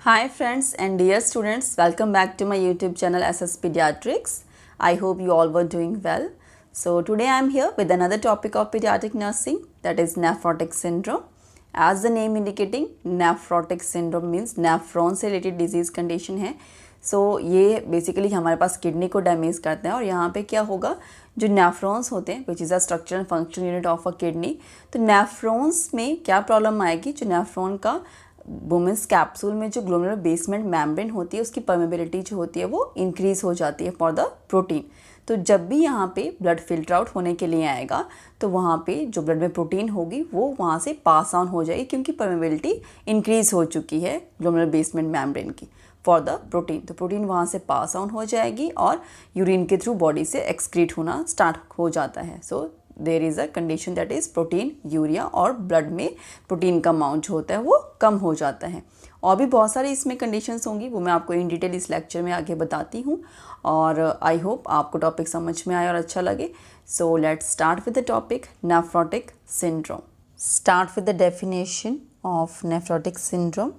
Hi friends and dear students, welcome back to my YouTube channel SS Pediatrics. I hope you all were doing well. So today I am here with another topic of pediatric nursing, that is nephrotic syndrome. As the name indicating, nephrotic syndrome means nephron से related disease condition है. So ये basically हमारे पास kidney को damage करते हैं और यहाँ पे क्या होगा, जो नेफ्रॉन्स होते हैं which is a structure and function unit of a kidney, तो नेफ्रॉन्स में क्या प्रॉब्लम आएगी, जो नेफ्रॉन का वुमेंस कैप्सूल में जो ग्लोमेरुलर बेसमेंट मेम्ब्रेन होती है उसकी परमेबिलिटी जो होती है वो इंक्रीज हो जाती है फॉर द प्रोटीन. तो जब भी यहाँ पे ब्लड फिल्टर आउट होने के लिए आएगा तो वहाँ पे जो ब्लड में प्रोटीन होगी वो वहाँ से पास ऑन हो जाएगी, क्योंकि परमेबिलिटी इंक्रीज हो चुकी है ग्लोमेरुलर बेसमेंट मेम्ब्रेन की फॉर द प्रोटीन. तो प्रोटीन वहाँ से पास ऑन हो जाएगी और यूरिन के थ्रू बॉडी से एक्सक्रीट होना स्टार्ट हो जाता है. So there is a condition that is proteinuria, और ब्लड में प्रोटीन का अमाउंट जो होता है वो कम हो जाता है. और भी बहुत सारी इसमें कंडीशंस होंगी, वो मैं आपको इन डिटेल इस लेक्चर में आगे बताती हूँ. और आई होप आपको टॉपिक समझ में आए और अच्छा लगे. So let's start with the topic nephrotic syndrome. Start with the definition of nephrotic syndrome.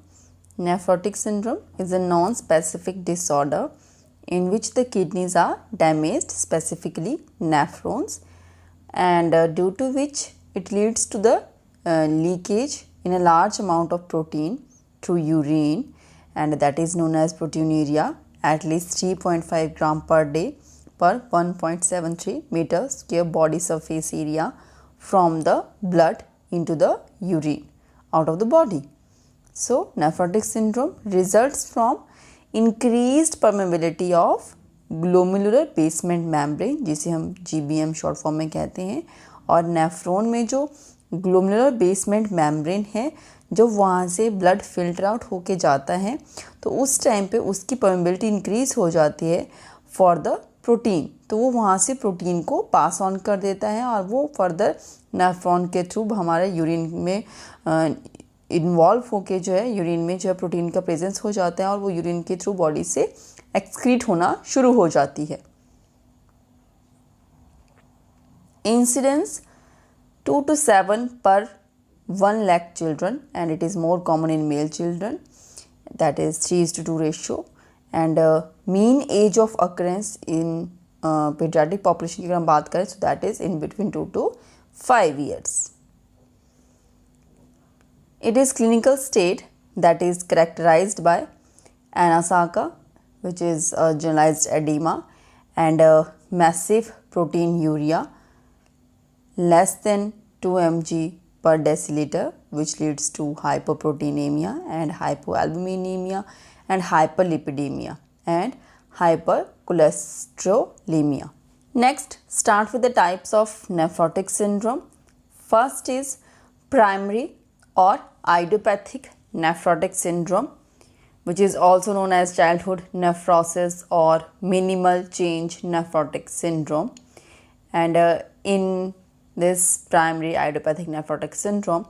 Nephrotic syndrome is a non-specific disorder in which the kidneys are damaged, specifically nephrons, and due to which it leads to the leakage in a large amount of protein through urine, and that is known as proteinuria, at least 3.5 gram per day per 1.73 meter square body surface area from the blood into the urine out of the body. So, nephrotic syndrome results from increased permeability of glomerular basement membrane, जिसे हम GBM short form में कहते हैं. और nephron में जो glomerular basement membrane है, जो वहाँ से ब्लड फिल्टर आउट होके जाता है, तो उस टाइम पे उसकी परमेबिलिटी इंक्रीज हो जाती है फॉर द प्रोटीन. तो वो वहाँ से प्रोटीन को पास ऑन कर देता है और वो फर्दर नेफ्रॉन के थ्रू हमारे यूरिन में इन्वॉल्व होके जो है यूरिन में जो है प्रोटीन का प्रेजेंस हो जाता है और वो यूरिन के थ्रू बॉडी से एक्सक्रीट होना शुरू हो जाती है. Incidence 2 to 7 per 1 lakh children, and it is more common in male children, that is 3:2 ratio. And mean age of occurrence in pediatric population की अगर हम बात करें, so that is in between 2 to 5 years. It is clinical state that is characterized by anasarca, which is generalized edema, and massive proteinuria less than 2 mg per deciliter, which leads to hyperproteinemia and hypoalbuminemia and hyperlipidemia and hypercholesterolemia. Next, start with the types of nephrotic syndrome. First is primary or idiopathic nephrotic syndrome, which is also known as childhood nephrosis or minimal change nephrotic syndrome. And in this primary idiopathic nephrotic syndrome,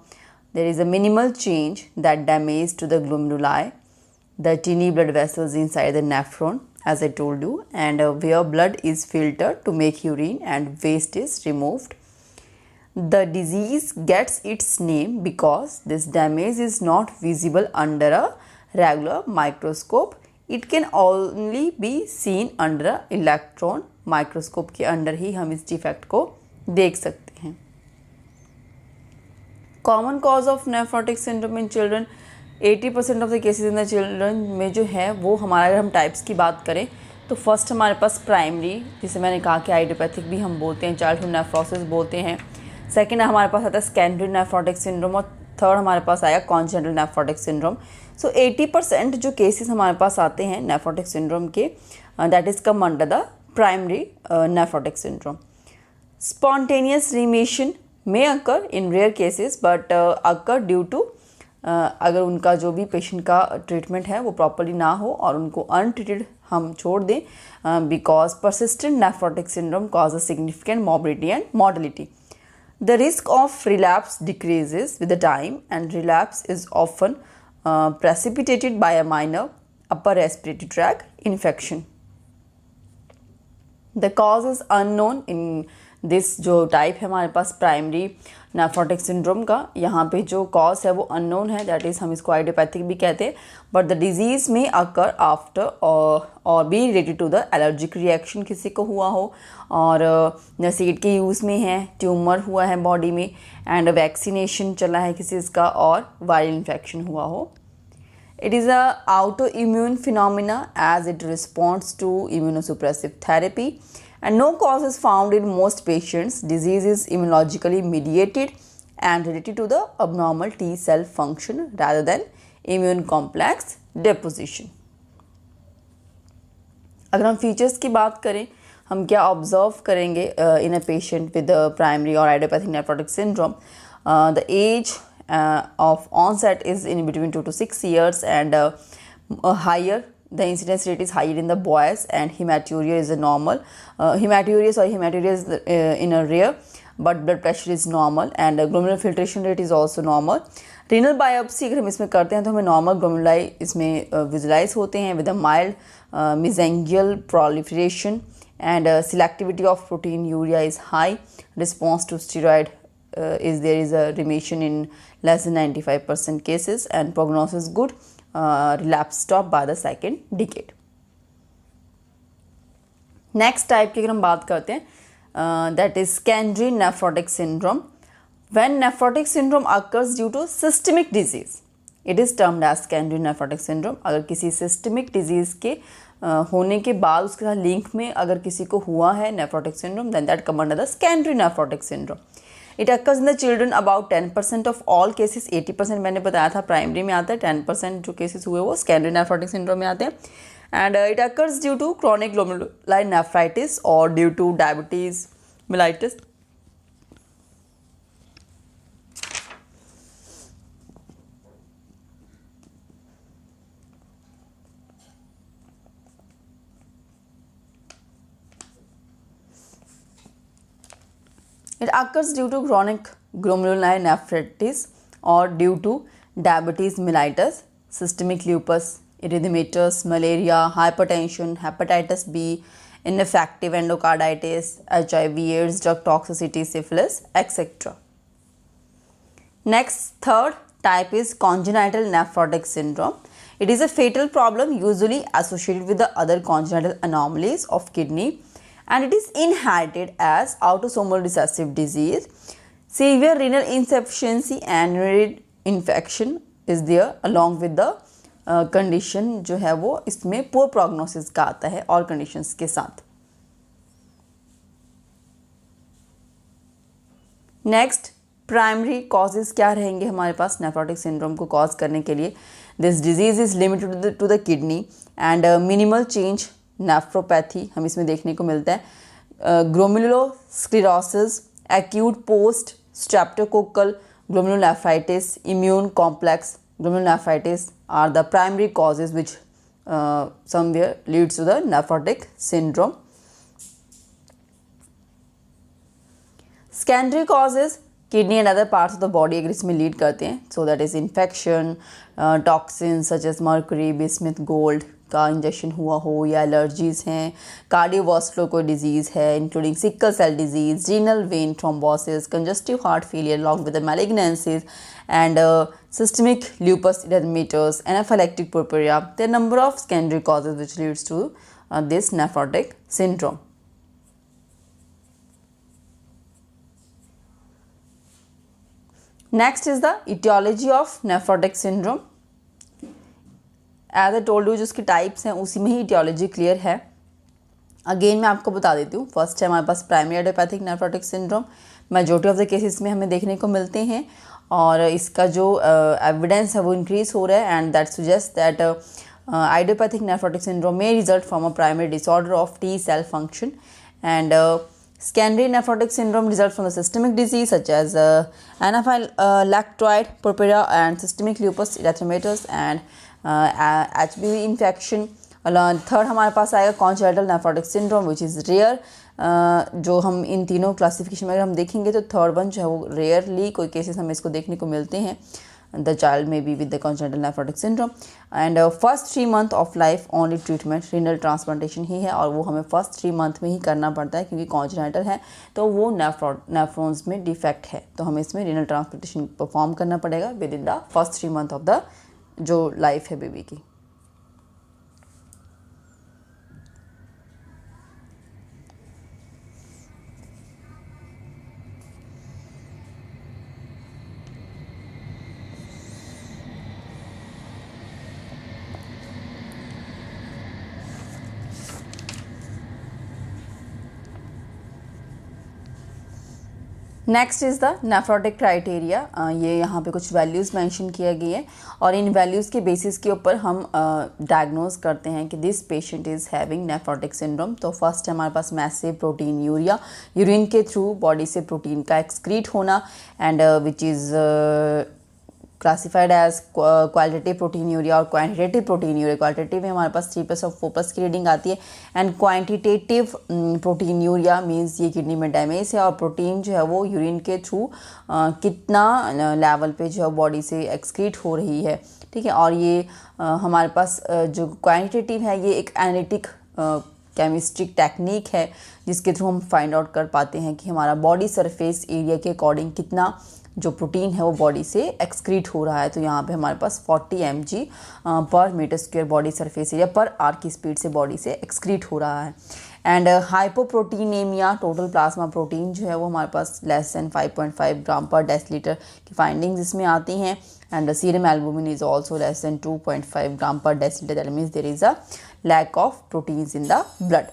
there is a minimal change that damage to the glomeruli, the tiny blood vessels inside the nephron, as I told you, and where blood is filtered to make urine and waste is removed. The disease gets its name because this damage is not visible under a regular microscope. It can only be seen under a electron microscope के अंदर ही हम इस defect को देख सकते हैं. Common cause of nephrotic syndrome in children, 80% of the cases in the children में जो है वो हमारा, अगर हम टाइप्स की बात करें तो फर्स्ट हमारे पास प्राइमरी, जिसे मैंने कहा कि आइडियोपैथिक भी हम बोलते हैं, चाइल्डहुड नेफ्रोसिस बोलते हैं. सेकेंड हमारे पास आता है सेकेंडरी नेफ्रोटिक सिंड्रोम, और थर्ड हमारे पास आया कॉन्जेनिटल नेफ्रोटिक सिंड्रोम. सो 80% जो केसेस हमारे पास आते हैं नेफ्रोटिक सिंड्रोम के, that is come under the primary nephrotic syndrome. Spontaneous remission में occur in rare cases, but occur due to अगर उनका जो भी पेशेंट का ट्रीटमेंट है वो प्रॉपरली ना हो और उनको अनट्रीटेड हम छोड़ दें, because persistent nephrotic syndrome cause a significant morbidity and mortality. The risk of relapse decreases with the time, and relapse is often precipitated by a minor upper respiratory tract infection. The cause is unknown in this जो type है हमारे पास primary nephrotic syndrome का, यहाँ पे जो cause है वो अननोन है, दैट इज़ हम इसको आइडियोपैथिक भी कहते हैं, but the disease may occur after or be related to the allergic reaction किसी को हुआ हो, और नसीड के यूज़ में है, ट्यूमर हुआ है बॉडी में, एंड वैक्सीनेशन चला है किसी इसका, और वायरल इन्फेक्शन हुआ हो. It is a autoimmune phenomena as it responds to immunosuppressive therapy, and no cause is found in most patients. Disease is immunologically mediated and related to the abnormal T cell function rather than immune complex deposition. अगर हम features की बात करें, हम क्या observe करेंगे in a patient with primary or idiopathic nephrotic syndrome. The age of onset is in between 2 to 6 years, and higher, the incidence rate is higher in the boys, and hematuria is a normal. Hematuria is in a rare, but blood pressure is normal, and glomerular filtration rate is also normal. Renal biopsy अगर हम इसमें करते हैं तो हमें normal glomeruli इसमें visualise होते हैं with a mild mesangial proliferation, and selectivity of proteinuria is high. Response to steroid there is a remission in less than 95% cases, and prognosis good. Relapse stop by the second decade. Next type की अगर हम बात करते हैं, that is secondary nephrotic syndrome. When nephrotic syndrome occurs due to systemic disease, it is termed as secondary nephrotic syndrome. अगर किसी systemic disease के होने के बाद उसके साथ लिंक में अगर किसी को हुआ है nephrotic syndrome, then that come under the secondary nephrotic syndrome. It occurs in the children about 10% of all cases. 80% मैंने बताया था प्राइमरी में आता है, 10% जो केसेस हुए वो secondary nephrotic syndrome में आते हैं. And it occurs due to chronic glomerular nephritis or due to diabetes mellitus. It occurs due to chronic glomerular nephritis or due to diabetes mellitus, systemic lupus erythematosus, malaria, hypertension, hepatitis B, ineffective endocarditis, HIV, AIDS, drug toxicity, syphilis, etc. Next, third type is congenital nephrotic syndrome. It is a fatal problem usually associated with the other congenital anomalies of kidney, and it is inherited as autosomal recessive disease. Severe renal insufficiency and urinary infection is there along with the condition जो है वो इसमें poor prognosis का आता है और conditions के साथ. Next, primary causes क्या रहेंगे हमारे पास nephrotic syndrome को cause करने के लिए. This disease is limited to the kidney and minimal change nephropathy हम इसमें देखने को मिलता है. Glomerulosclerosis, acute post streptococcal glomerulonephritis, immune complex glomerulonephritis are the primary causes which somewhere leads to the nephrotic syndrome. Secondary causes kidney and other parts of the body अगर इसमें lead करते हैं, so that is infection, toxins such as mercury, bismuth, gold का injection हुआ हो या allergies हैं, cardiovascular कोई डिजीज़ है including sickle cell disease, renal vein thrombosis, congestive heart failure along with the malignancies and systemic lupus erythematosus, anaphylactic purpura. There are a number of secondary causes which leads to this nephrotic syndrome. Next is the etiology of nephrotic syndrome. As I told you जो उसकी types हैं उसी में ही etiology clear है. Again मैं आपको बता देती हूँ. फर्स्ट है हमारे पास primary idiopathic nephrotic syndrome. Majority of the cases में हमें देखने को मिलते हैं और इसका जो एविडेंस है वो इंक्रीज हो रहा है and that suggest that idiopathic nephrotic syndrome में result from a primary disorder of T cell function and secondary nephrotic syndrome results from the systemic disease such as anaphylactoid purpura and systemic lupus erythematosus and HBV infection. Third हमारे पास आएगा congenital nephrotic syndrome which is rare. जो हम इन तीनों classification में अगर हम देखेंगे तो थर्ड वन जो है वो रेयरली कोई केसेस हमें इसको देखने को मिलते हैं. The child may be with the congenital nephrotic syndrome. And first 3 month of life only treatment renal transplantation ही है, और वो हमें फर्स्ट 3 मंथ में ही करना पड़ता है क्योंकि कॉन्जेनिटल है तो वो नेफ्रॉन्स में डिफेक्ट है, तो हमें इसमें रीनल ट्रांसप्लांटेशन परफॉर्म करना पड़ेगा with in the first 3 month of the जो लाइफ है बेबी की। Next is the nephrotic criteria. ये यहाँ पे कुछ वैल्यूज़ मेंशन किए गए हैं और इन वैल्यूज़ के बेसिस के ऊपर हम डायग्नोज करते हैं कि this patient is having nephrotic syndrome. तो फर्स्ट है हमारे पास मैसिव प्रोटीन यूरिया, यूरिन के थ्रू बॉडी से प्रोटीन का एक्सक्रीट होना, and which is classified as qualitative proteinuria और क्वांटिटेटिव प्रोटीन यूरिया। क्वालिटेटिव में हमारे पास 3+ और 4+ की रीडिंग आती है, and quantitative protein urea means ये किडनी में डैमेज है और प्रोटीन जो है वो यूरिन के थ्रू कितना लेवल पे जो है बॉडी से एक्सक्रीट हो रही है, ठीक है। और ये हमारे पास जो क्वांटिटेटिव है ये एक एनालिटिक केमिस्ट्रिक टेक्निक है जिसके थ्रू हम फाइंड आउट कर पाते हैं कि हमारा बॉडी सरफेस एरिया के अकॉर्डिंग कितना जो प्रोटीन है वो बॉडी से एक्सक्रीट हो रहा है। तो यहाँ पे हमारे पास 40 mg per meter square body surface area per hour की स्पीड से बॉडी से एक्सक्रीट हो रहा है। And hypoproteinaemia, total plasma protein जो है वो हमारे पास लेस देन 5.5 ग्राम पर डेसीलीटर की फाइंडिंग्स इसमें आती हैं। And serum albumin is also less than 2.5 gram per decilitre, that means there is a lack of proteins in the blood.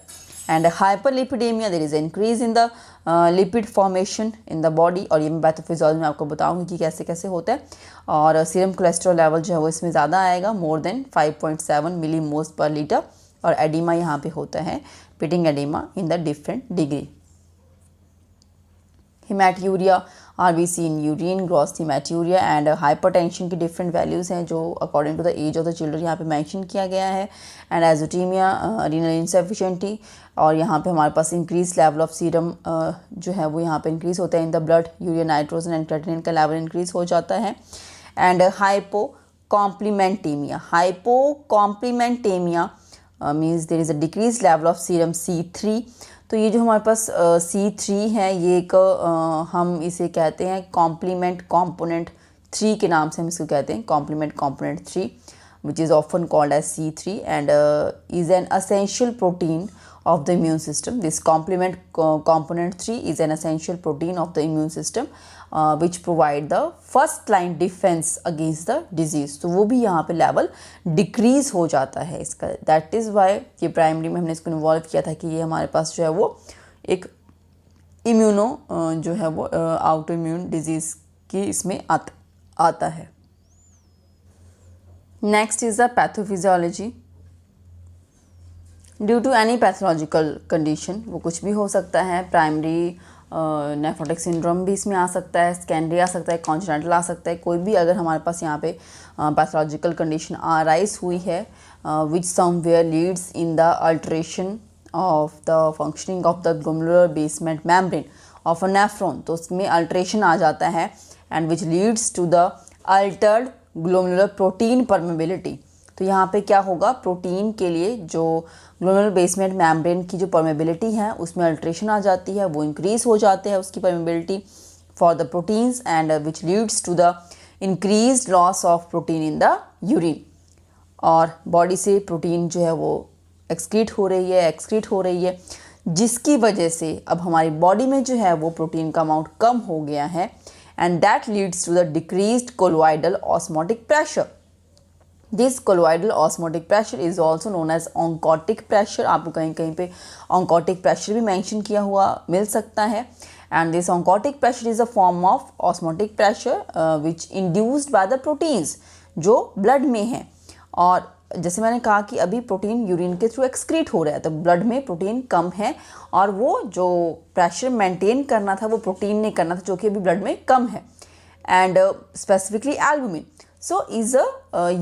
And hyperlipidaemia, there is increase in the lipid formation in the body, और ये मैं pathophysiology में आपको बताऊंगी कि कैसे कैसे होता है। और सीरम कोलेस्ट्रॉल लेवल जो है वो इसमें ज़्यादा आएगा, more than 5.7 millimoles per litre. और एडिमा यहाँ पे होता है pitting oedema in the different degree. Haematuria, RBC in urine, gross haematuria and hypertension की डिफरेंट वैल्यूज़ हैं जो according to the age of the children यहाँ पे मेंशन किया गया है। एंड एजोटीमिया, रीनल इनसफिशिएंटी, और यहाँ पे हमारे पास इंक्रीज लेवल ऑफ सीरम जो है वो यहाँ पे इंक्रीज होता है in the blood, urea nitrogen and creatinine का लेवल इंक्रीज हो जाता है। And hypocomplementaemia, hypocomplementaemia means there is a decrease level of serum C3। तो ये जो हमारे पास C3 है ये एक हम इसे कहते हैं कॉम्प्लीमेंट कॉम्पोनेंट 3 के नाम से हम इसको कहते हैं, complement component 3 which is often called as C3 and is an essential protein of the immune system. This complement component 3 is an essential protein of the immune system which provide the first line defense against the disease. तो वो भी यहाँ पे level decrease हो जाता है इसका। That is why ये प्राइमरी में हमने इसको इन्वॉल्व किया था कि ये हमारे पास जो है वो एक इम्यूनो जो है वो आउट इम्यून डिजीज़ की इसमें आता है। Next is the pathophysiology. Due to any pathological condition, वो कुछ भी हो सकता है, प्राइमरी नेफ्रोटिक सिंड्रोम भी इसमें आ सकता है, सेकेंडरी आ सकता है, कॉन्जेनिटल आ सकता है, कोई भी अगर हमारे पास यहाँ पे पैथोलॉजिकल कंडीशन अराइज हुई है which somewhere leads in the alteration of the functioning of the glomerular basement membrane of a nephron, तो उसमें अल्टरेशन आ जाता है and which leads to the altered glomerular protein permeability. तो यहाँ पे क्या होगा, प्रोटीन के लिए जो ग्लोमेरुलर बेसमेंट मेम्ब्रेन की जो परमेबिलिटी है उसमें अल्ट्रेशन आ जाती है, वो इंक्रीज हो जाते हैं उसकी permeability for the proteins and which leads to the increase loss of protein in the urine. और बॉडी से प्रोटीन जो है वो एक्सक्रीट हो रही है जिसकी वजह से अब हमारी बॉडी में जो है वो प्रोटीन का अमाउंट कम हो गया है and that leads to the decreased colloidal osmotic pressure. This colloidal osmotic pressure is also known as oncotic pressure. आपको कहीं कहीं पे oncotic pressure भी mention किया हुआ मिल सकता है। And this oncotic pressure is a form of osmotic pressure which induced by the proteins जो blood में है। और जैसे मैंने कहा कि अभी प्रोटीन यूरिन के थ्रू एक्सक्रीट हो रहा है तो ब्लड में प्रोटीन कम है और वो जो प्रेशर मेंटेन करना था वो प्रोटीन ने करना था जो कि अभी ब्लड में कम है। And specifically albumin, so is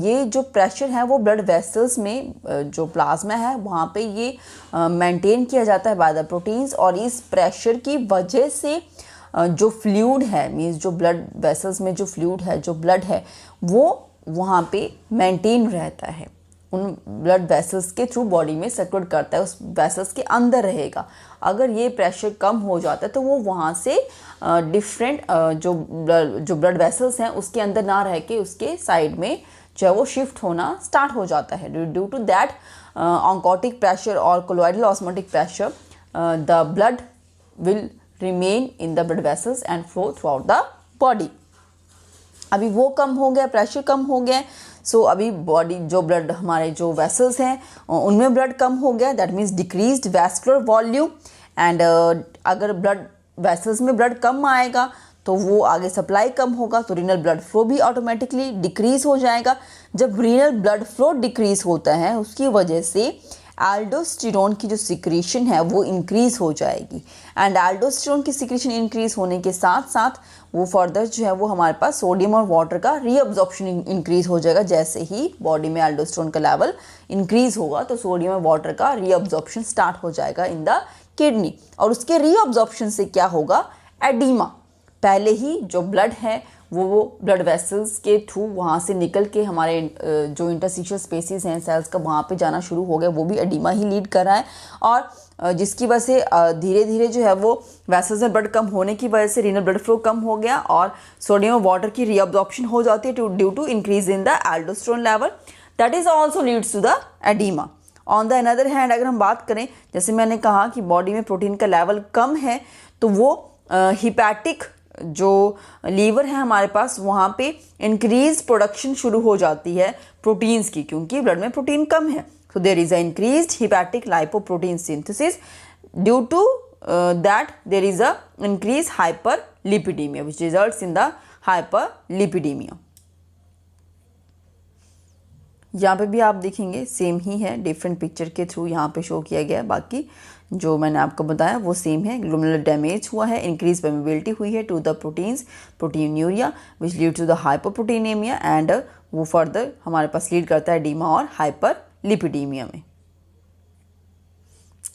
ये जो प्रेशर है वो ब्लड वेसल्स में जो प्लाज्मा है वहाँ पे ये मेंटेन किया जाता है बाय द प्रोटीन्स, और इस प्रेशर की वजह से जो फ्लूइड है, मीन्स जो ब्लड वेसल्स में जो फ्लूइड है, जो ब्लड है, वो वहाँ पे मेंटेन रहता है, उन ब्लड वेसल्स के थ्रू बॉडी में सर्कुलेट करता है, उस वेसल्स के अंदर रहेगा। अगर ये प्रेशर कम हो जाता है तो वो वहाँ से डिफरेंट जो ब्लड वेसल्स हैं उसके अंदर ना रह के उसके साइड में जो है वो शिफ्ट होना स्टार्ट हो जाता है। Due to that oncotic pressure और colloidal osmotic pressure, the blood will remain in the blood vessels and flow throughout the body. अभी वो कम हो गया, प्रेशर कम हो गया, सो अभी बॉडी जो ब्लड हमारे जो वेसल्स हैं उनमें ब्लड कम हो गया, that means decreased vascular volume. And अगर ब्लड वेसल्स में ब्लड कम आएगा तो वो आगे सप्लाई कम होगा, तो रीनल ब्लड फ्लो भी ऑटोमेटिकली डिक्रीज हो जाएगा। जब रीनल ब्लड फ्लो डिक्रीज होता है उसकी वजह से एल्डोस्टेरोन की जो सिक्रीशन है वो इंक्रीज हो जाएगी, एंड एल्डोस्टेरोन की सिक्रीशन इंक्रीज होने के साथ साथ वो फर्दर जो है वो हमारे पास सोडियम और वाटर का रीअब्जॉर्प्शन इंक्रीज हो जाएगा। जैसे ही बॉडी में एल्डोस्टेरोन का लेवल इंक्रीज होगा तो सोडियम और वाटर का रीअब्जॉर्प्शन स्टार्ट हो जाएगा इन द किडनी, और उसके रीअब्जॉर्प्शन से क्या होगा, एडिमा। पहले ही जो ब्लड है वो ब्लड वेसल्स के थ्रू वहाँ से निकल के हमारे जो इंटरस्टिशियल स्पेसेस हैं सेल्स का वहाँ पे जाना शुरू हो गया, वो भी एडिमा ही लीड कर रहा है, और जिसकी वजह से धीरे धीरे जो है वो वेसल्स में ब्लड कम होने की वजह से रीनल ब्लड फ्लो कम हो गया और सोडियम और वाटर की रीअब्जॉर्प्शन हो जाती है due to increase in the aldosterone level, that is also leads to the oedema. On the other hand अगर हम बात करें, जैसे मैंने कहा कि बॉडी में प्रोटीन का लेवल कम है तो वो हिपैटिक जो लीवर है हमारे पास वहाँ पे इंक्रीज प्रोडक्शन शुरू हो जाती है प्रोटीन्स की, क्योंकि ब्लड में प्रोटीन कम है। So there is a increased hepatic lipoprotein synthesis, due to that there is a increase hyperlipidaemia which results in the hyperlipidaemia. यहाँ पे भी आप देखेंगे सेम ही है, डिफरेंट पिक्चर के थ्रू यहाँ पे शो किया गया है, बाकी जो मैंने आपको बताया वो सेम है। ग्लोमेरुलर डैमेज हुआ है, इंक्रीज परमेबिलिटी हुई है to the proteins, proteinuria which lead to the hyperproteinaemia, and वो फर्दर हमारे पास लीड करता है एडीमा और हाइपरलिपिडीमिया में।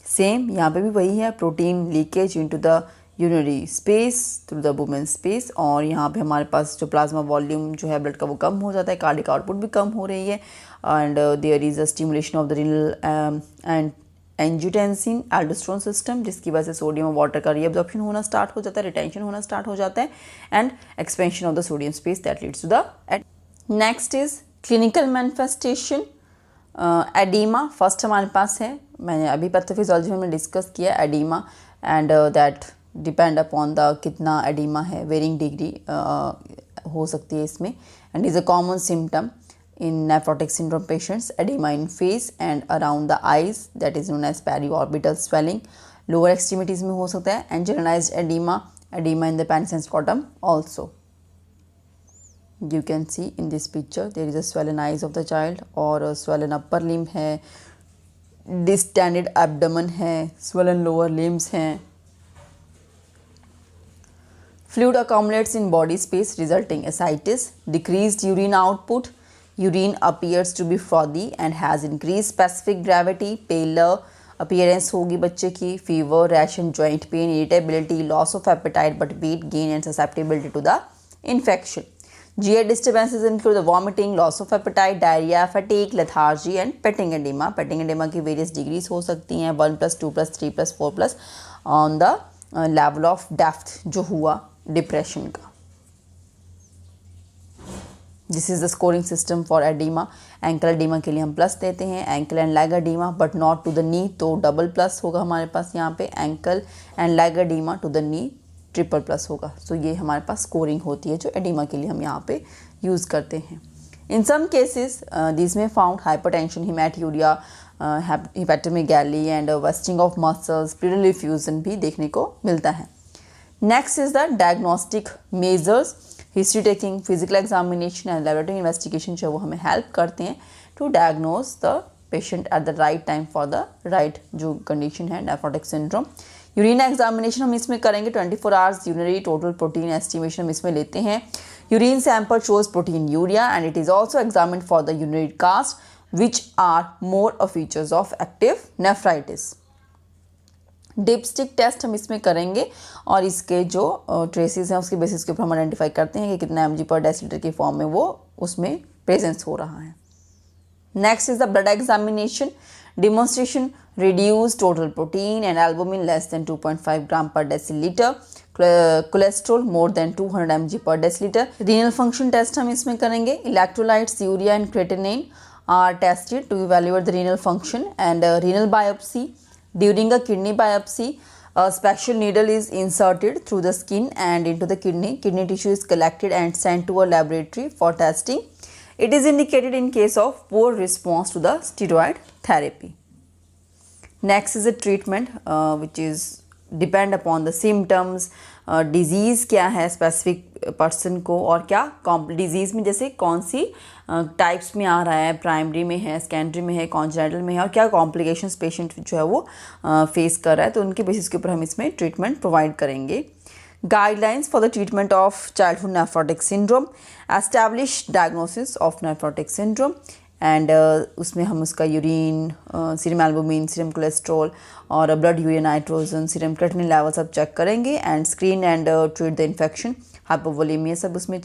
सेम यहाँ पे भी वही है, protein leakage into the urinary space through the women space, और यहाँ पे हमारे पास जो प्लाज्मा वॉल्यूम जो है ब्लड का वो कम हो जाता है, कार्डिक आउटपुट भी कम हो रही है, and there is a stimulation of the renal and angiotensin aldosterone system, जिसकी वजह से सोडियम और वाटर का रीअब्जॉर्प्शन होना स्टार्ट हो जाता है, रिटेंशन होना स्टार्ट हो जाता है, and expansion of the sodium space that leads to the. Next is clinical manifestation oedema. First हमारे पास है, मैंने अभी पैथोफिजियोलॉजी में डिस्कस किया oedema, and that depend upon the कितना एडीमा है, वेरिंग डिग्री हो सकती है इसमें, and is a common symptom in nephrotic syndrome patients, edema in face and around the eyes, that is known as periorbital swelling. Lower extremities में हो सकता है generalized edema, edema in the pants and scrotum also. You can see in this picture there is a swollen eyes of the child, और swollen upper limb है, distended abdomen है, swollen lower limbs हैं. Fluid accumulates in body space resulting ascites, decreased urine output. Urine appears to be frothy and has increased specific gravity. Pallor appearance होगी बच्चे की, fever, rash and joint pain, irritability, loss of appetite but weight gain and susceptibility to the infection. GI disturbances include the vomiting, loss of appetite, diarrhea, fatigue, lethargy and petting edema. Petting edema की various degrees हो सकती हैं, 1+, 2+, 3+, 4+ on the level of depth जो हुआ depression का। This is the scoring system for oedema. Ankle oedema के लिए हम प्लस देते हैं, ankle and leg oedema but not to the knee, तो डबल प्लस होगा हमारे पास यहाँ पे, ankle and leg oedema to the knee triple plus होगा। सो ये हमारे पास स्कोरिंग होती है जो एडीमा के लिए हम यहाँ पे यूज़ करते हैं। In some cases this may found hypertension, haematuria, hepatomegaly and wasting of muscles, pleural effusion भी देखने को मिलता है। Next is the diagnostic measures. History taking, physical examination and laboratory investigation जो वो हमें हेल्प करते हैं to diagnose the patient at the right time for the right जो कंडीशन है नेफ्रोटिक सिंड्रोम। यूरिन एग्जामिनेशन हम इसमें करेंगे 24 hours, urinary total protein estimation हम इसमें लेते हैं। Urine sample shows proteinuria and it is also examined for the urinary cast which are more features of active nephritis. Dipstick test हम इसमें करेंगे और इसके जो ट्रेसेस हैं उसके बेसिस के ऊपर हम आइडेंटिफाई करते हैं कि कितना mg पर डेसीलीटर की फॉर्म में वो उसमें प्रेजेंस हो रहा है। Next is the blood examination demonstration reduce total protein and albumin less than 2.5 gram per deciliter, cholesterol more than 200 mg per deciliter। renal function test हम इसमें करेंगे। electrolytes urea and creatinine are tested to evaluate the renal function and renal biopsy। during a kidney biopsy a special needle is inserted through the skin and into the kidney tissue is collected and sent to a laboratory for testing। it is indicated in case of poor response to the steroid therapy। next is a treatment which is depend upon the symptoms, disease क्या है specific person को और क्या disease में जैसे कौन सी types में आ रहा है, प्राइमरी में है, सेकेंडरी में है, कॉन्जेनिटल में है और क्या कॉम्प्लिकेशंस पेशेंट जो है वो फेस कर रहा है, तो उनके बेसिस के ऊपर हम इसमें ट्रीटमेंट प्रोवाइड करेंगे। guidelines for the treatment of childhood nephrotic syndrome, establish diagnosis of nephrotic syndrome and उसमें हम उसका urine, serum albumin, serum cholesterol और blood urea nitrogen, serum creatinine level सब चेक करेंगे and screen and treat the infection, hypovolaemia सब उसमें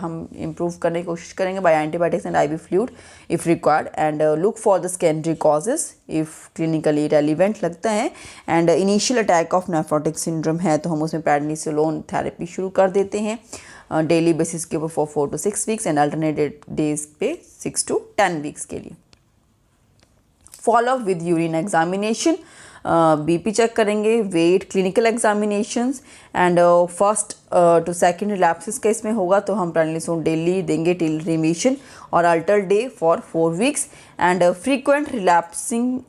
हम improve करने की कोशिश करेंगे by antibiotics and IV fluid if required and look for the secondary causes if clinically relevant लगता है। And initial attack of nephrotic syndrome है तो हम उसमें प्रेडनिसोलोन थेरेपी शुरू कर देते हैं डेली बेसिस के ऊपर for 4 to 6 weeks and alternated days पे 6 to 10 वीक्स के लिए। Follow up with urine examination, BP check करेंगे, weight, clinical examinations and first to second relapses का इसमें होगा तो हम प्रेडनिसोन डेली देंगे टिल रिमिशन और alter day for 4 weeks and frequent relapsing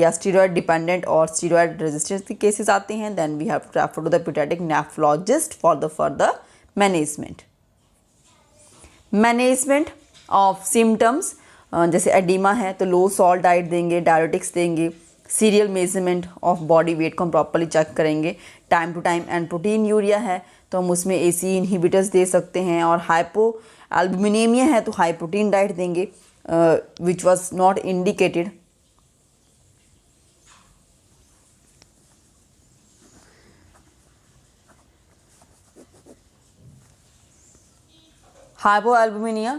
या स्टीरॉयड डिपेंडेंट और स्टीरॉयड रेजिस्टेंस के केसेस आते हैं then we have to refer to the paediatric nephrologist for the further management of symptoms, जैसे oedema है तो लो सॉल्ट डाइट देंगे, diuretics देंगे, serial measurement of body weight को हम प्रॉपर्ली चेक करेंगे, time to time and proteinuria है तो हम उसमें ACE इनहिबिटर्स दे सकते हैं और हाइपो एल्बुमिनेमिया है तो हाई प्रोटीन डाइट देंगे which was not indicated. Hypoalbuminemia,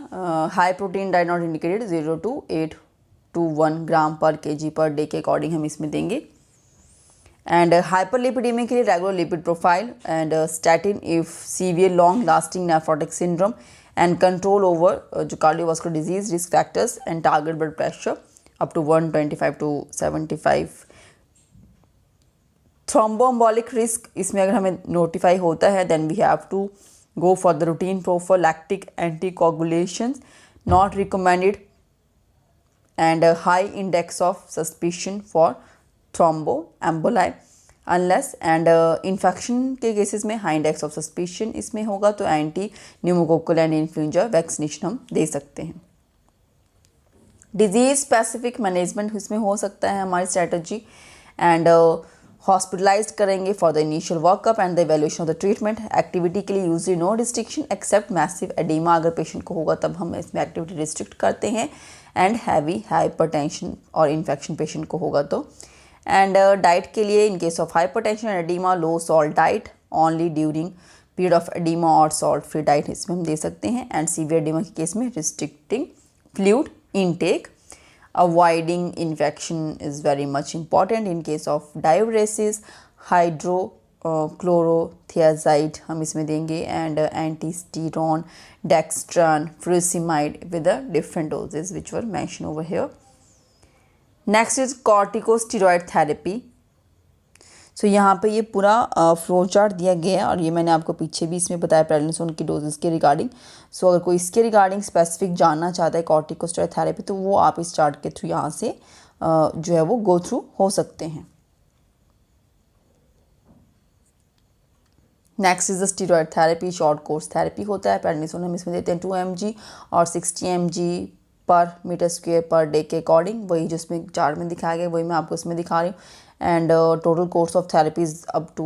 high protein diet not indicated, 0 to 8 to 1 ग्राम पर kg पर डे के अकॉर्डिंग हम इसमें देंगे। एंड हाइपरलिपिडेमिया के लिए regular lipid profile and statin if severe long lasting nephrotic syndrome and control over जो cardiovascular disease risk factors and target blood pressure up to 125 to 75। Thromboembolic risk इसमें अगर हमें नोटिफाई होता है then we have to go for the routine prophylactic anticoagulations not recommended and a high index of suspicion for thromboemboli unless and infection के cases में high index of suspicion इसमें होगा तो anti pneumococcal and influenza vaccination हम दे सकते हैं। Disease specific management इसमें हो सकता है हमारी स्ट्रेटजी एंड हॉस्पिटलाइज करेंगे for the initial workup and the evaluation of the treatment. Activity के लिए usually no restriction except massive oedema, अगर पेशेंट को होगा तब हम इसमें एक्टिविटी रिस्ट्रिक्ट करते हैं एंड हैवी हाइपरटेंशन और इन्फेक्शन पेशेंट को होगा तो। एंड डाइट के लिए in case of hypertension and oedema low salt diet only during period of oedema और सॉल्ट फ्री डाइट इसमें हम दे सकते हैं एंड सीवियर एडिमा के केस में restricting fluid intake. Avoiding infection is very much important in case of diuresis, hydrochlorothiazide हम इसमें देंगे and antisterone, dextran, furosemide with the different doses which were mentioned over here. Next is corticosteroid therapy. सो यहाँ पे ये पूरा flow chart दिया गया है और ये मैंने आपको पीछे भी इसमें बताया प्रेडनिसोन की डोजेस के रिगार्डिंग। सो अगर कोई इसके रिगार्डिंग स्पेसिफिक जानना चाहता है कॉर्टिकोस्टेरॉइड थेरेपी तो वो आप इस चार्ट के थ्रू यहाँ से जो है वो गो थ्रू हो सकते हैं। Next is the steroid therapy, short course therapy होता है। प्रेडनिसोन हम इसमें देते हैं 2 mg और 60 mg per metre square per day के अकॉर्डिंग, वही जो इसमें चार्ट में दिखाया गया वही मैं आपको इसमें दिखा रही हूँ। and total course of therapy is up to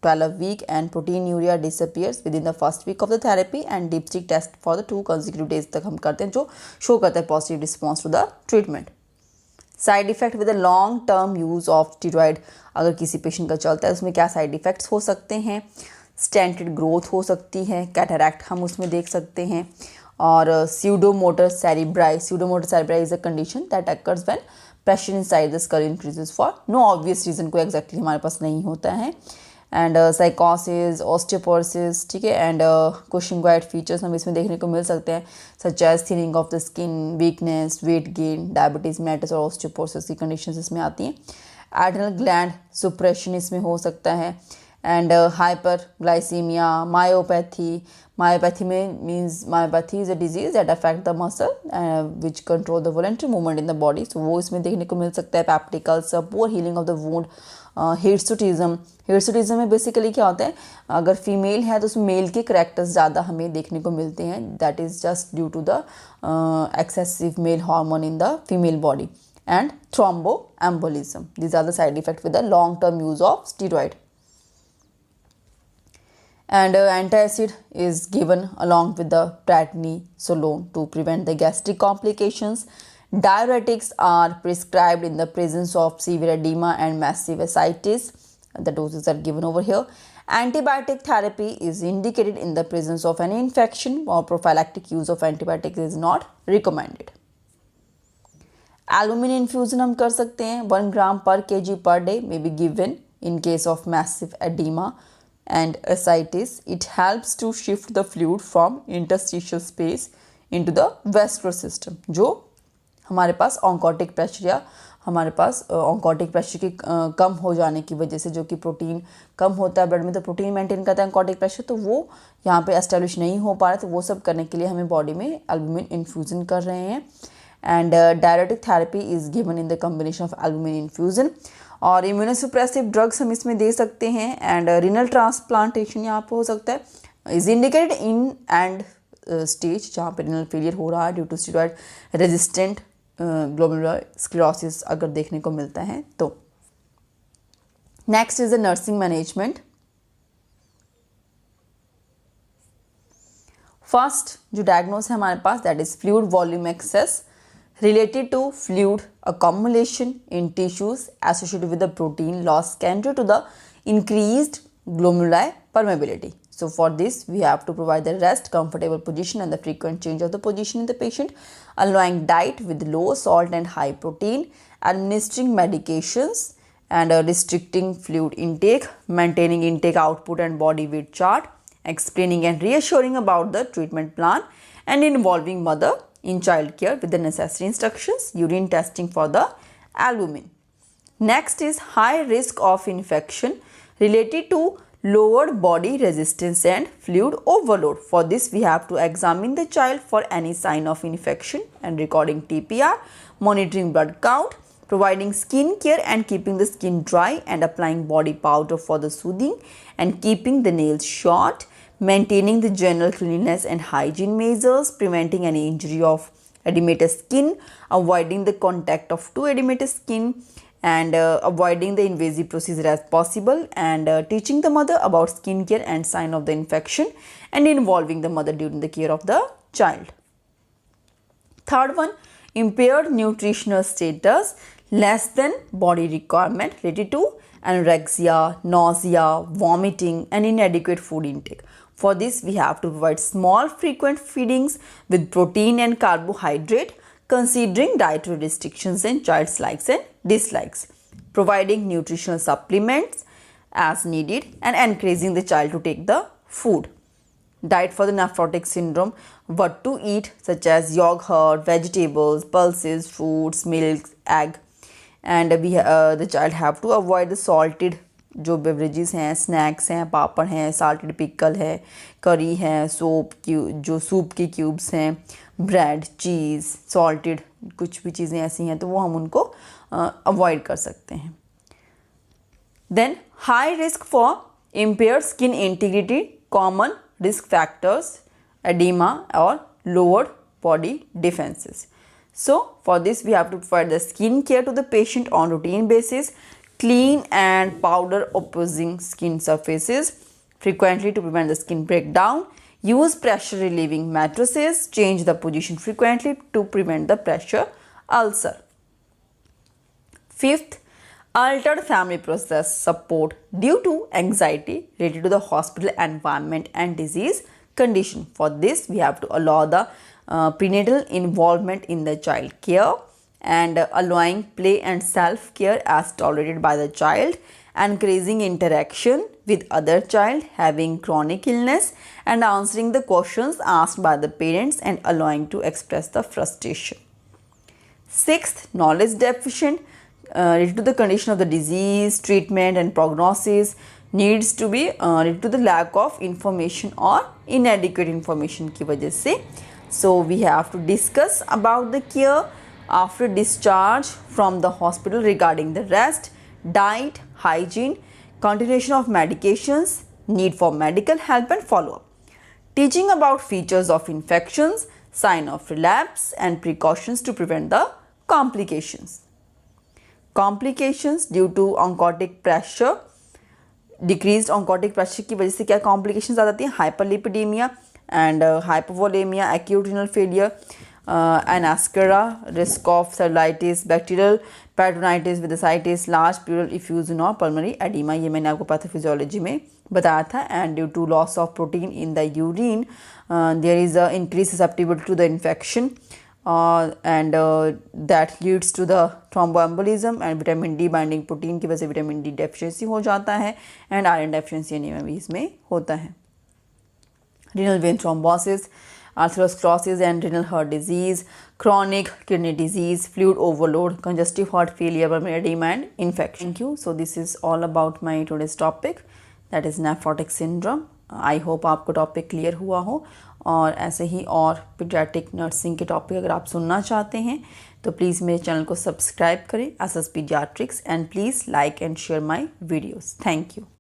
12 week and proteinuria disappears within the first week of the therapy and dipstick test for the 2 consecutive days तक हम करते हैं जो शो करता है positive response to the treatment. Side effect with the long term use of steroid अगर किसी patient का चलता है उसमें क्या साइड इफ़ेक्ट्स हो सकते हैं। स्टेंटेड ग्रोथ हो सकती है, कैटरैक्ट हम उसमें देख सकते हैं, और pseudotumour cerebri is a condition that occurs when pressure inside the skull increases for no obvious reason, कोई एग्जैक्टली हमारे पास नहीं होता है। एंड साइकोसिस, ऑस्टियोपोरोसिस, ठीक है, एंड कुशिंग-वाइट फीचर्स हम इसमें देखने को मिल सकते हैं, such as thinning of the skin, weakness, weight gain, diabetes mellitus और ऑस्टियोपोरोसिस की कंडीशंस इसमें आती हैं। एड्रिनल ग्लैंड सुप्रेशन इसमें हो सकता है, एंड हाइपरग्लाइसीमिया, मायोपैथी में means myopathy is a disease that affect the muscle which control the voluntary movement in the body, so वो इसमें देखने को मिल सकता है। Peptic ulcers, poor healing of the wound, hirsutism में बेसिकली क्या होता है, अगर फीमेल है तो उसमें मेल के करैक्टर्स ज़्यादा हमें देखने को मिलते हैं, that is just due to the excessive male hormone in the female body. And thromboembolism, these are the side effects with the long term use of steroid. And antacid is given along with the prednisolone to prevent the gastric complications. Diuretics are prescribed in the presence of severe edema and massive ascites. The doses are given over here. Antibiotic therapy is indicated in the presence of an infection, or prophylactic use of antibiotics is not recommended. Albumin infusion हम कर सकते हैं, 1 gram per kg per day may be given in case of massive edema and ascites. It helps to shift the fluid from interstitial space into the vascular system. जो हमारे पास oncotic pressure या हमारे पास oncotic pressure की कम हो जाने की वजह से, जो कि प्रोटीन कम होता है ब्लड में, तो प्रोटीन मेंटेन करता है ऑन्कोटिक प्रेशर, तो वो यहाँ पे एस्टेब्लिश नहीं हो पा रहा, तो वो सब करने के लिए हमें बॉडी में एल्बुमिन इन्फ्यूज़न कर रहे हैं। And diuretic therapy is given in the combination of albumin infusion, और इम्यूनोसुप्रेसिव ड्रग्स हम इसमें दे सकते हैं। एंड रीनल ट्रांसप्लांटेशन यहाँ पे हो सकता है, is indicated in end stage जहाँ पे रीनल फेलियर हो रहा है due to steroid resistant glomerular sclerosis अगर देखने को मिलता है तो। Next is the nursing management. First जो डायग्नोस है हमारे पास, that is fluid volume excess related to fluid accumulation in tissues associated with the protein loss secondary to the increased glomeruli permeability. So for this we have to provide the rest, comfortable position and the frequent change of the position in the patient, allowing diet with low salt and high protein, administering medications and restricting fluid intake, maintaining intake output and body weight chart, explaining and reassuring about the treatment plan, and involving mother in child care with the necessary instructions, urine testing for the albumin. Next is high risk of infection related to lowered body resistance and fluid overload. For this we have to examine the child for any sign of infection and recording TPR, monitoring blood count, providing skin care and keeping the skin dry, and applying body powder for the soothing, and keeping the nails short, maintaining the general cleanliness and hygiene measures, preventing any injury of edematous skin, avoiding the contact of two edematous skin, and avoiding the invasive procedure as possible, and teaching the mother about skin care and sign of the infection, and involving the mother during the care of the child. Third one, impaired nutritional status less than body requirement related to anorexia, nausea, vomiting, and inadequate food intake. For this we have to provide small frequent feedings with protein and carbohydrate, considering dietary restrictions and child's likes and dislikes, providing nutritional supplements as needed, and encouraging the child to take the food. Diet for the nephrotic syndrome, what to eat such as yogurt, vegetables, pulses, fruits, milk, egg, and the child have to avoid the salted जो beverages हैं, snacks हैं, पापड़ हैं, salted pickle है, करी है, जो soup की cubes हैं, ब्रेड, चीज़, सॉल्टेड कुछ भी चीज़ें ऐसी हैं तो वो हम उनको अवॉइड कर सकते हैं। Then high risk for impaired skin integrity, common risk factors, oedema और lowered body defences. So for this we have to provide the skin care to the patient on routine basis, clean and powder opposing skin surfaces frequently to prevent the skin breakdown, use pressure relieving mattresses, change the position frequently to prevent the pressure ulcer. Fifth, altered family process support due to anxiety related to the hospital environment and disease condition. For this, we have to allow the prenatal involvement in the child care and allowing play and self-care as tolerated by the child, encouraging interaction with other child having chronic illness and answering the questions asked by the parents and allowing to express the frustration. Sixth, knowledge deficient related to the condition of the disease, treatment and prognosis needs to be related to the lack of information or inadequate information की वजह से. So we have to discuss about the care after discharge from the hospital regarding the rest, diet, hygiene, continuation of medications, need for medical help and follow-up. Teaching about features of infections, sign of relapse and precautions to prevent the complications. Complications due to oncotic pressure, decreased oncotic pressure की वजह से क्या complications आ जाती हैं? Hyperlipidemia and hypovolemia, acute renal failure, anaskara, risk of cellulitis, bacterial peritonitis with ascites, large pleural effusion और pulmonary edema. ये मैंने आपको pathophysiology में बताया था. And due to loss of protein in the urine, there is a increased susceptibility to the infection. And that leads to the thromboembolism and vitamin D binding protein की वजह से vitamin D deficiency हो जाता है and iron deficiency anemia भी इसमें होता है. Renal vein thrombosis, atherosclerosis and renal heart disease, chronic kidney disease, fluid overload, congestive heart failure, pulmonary edema and infection. Thank you. So this is all about my today's topic, that is nephrotic syndrome. I hope आपको topic clear हुआ हो और ऐसे ही और paediatric nursing के topic अगर आप सुनना चाहते हैं तो प्लीज़ मेरे चैनल को सब्सक्राइब करें SS paediatrics and please like and share my videos. Thank you.